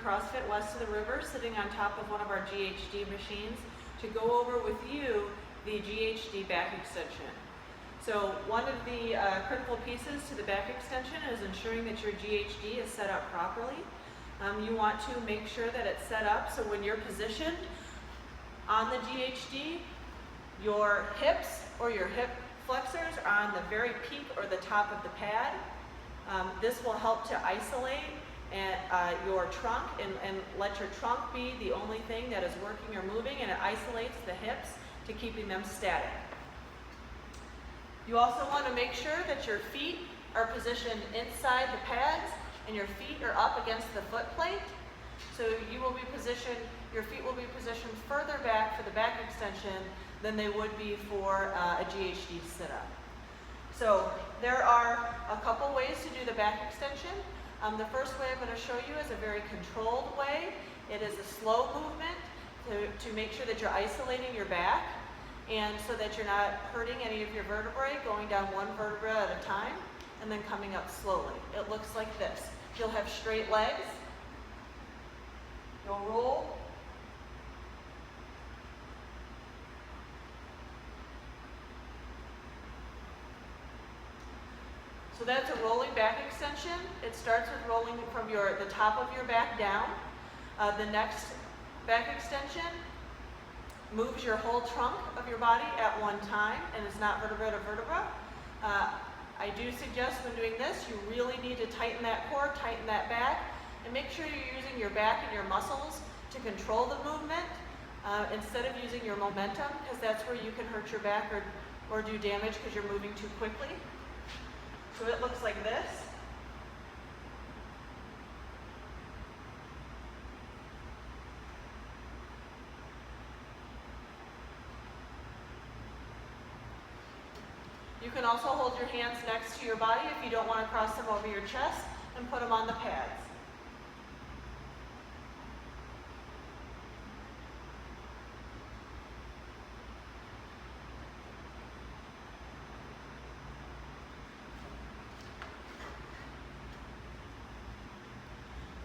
CrossFit West of the River, sitting on top of one of our GHD machines to go over with you the GHD Back Extension. So one of the critical pieces to the back extension is ensuring that your GHD is set up properly. You want to make sure that it's set up so when you're positioned on the GHD, your hips or your hip flexors are on the very peak or the top of the pad. This will help to isolate your trunk and let your trunk be the only thing that is working or moving, and it isolates the hips to keeping them static. You also want to make sure that your feet are positioned inside the pads and your feet are up against the foot plate. So your feet will be positioned further back for the back extension than they would be for a GHD sit-up. So there are a couple ways to do the back extension. The first way I'm going to show you is a very controlled way. It is a slow movement to make sure that you're isolating your back and so that you're not hurting any of your vertebrae, going down one vertebra at a time and then coming up slowly. It looks like this. You'll have straight legs. You'll roll. So that's a rolling back extension. It starts with rolling from the top of your back down. The next back extension moves your whole trunk of your body at one time and is not vertebra to vertebra. I do suggest when doing this, you really need to tighten that core, tighten that back, and make sure you're using your back and your muscles to control the movement instead of using your momentum, because that's where you can hurt your back or do damage because you're moving too quickly. So it looks like this. You can also hold your hands next to your body if you don't want to cross them over your chest and put them on the pads.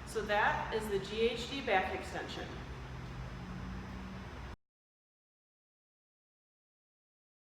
So that is the GHD back extension.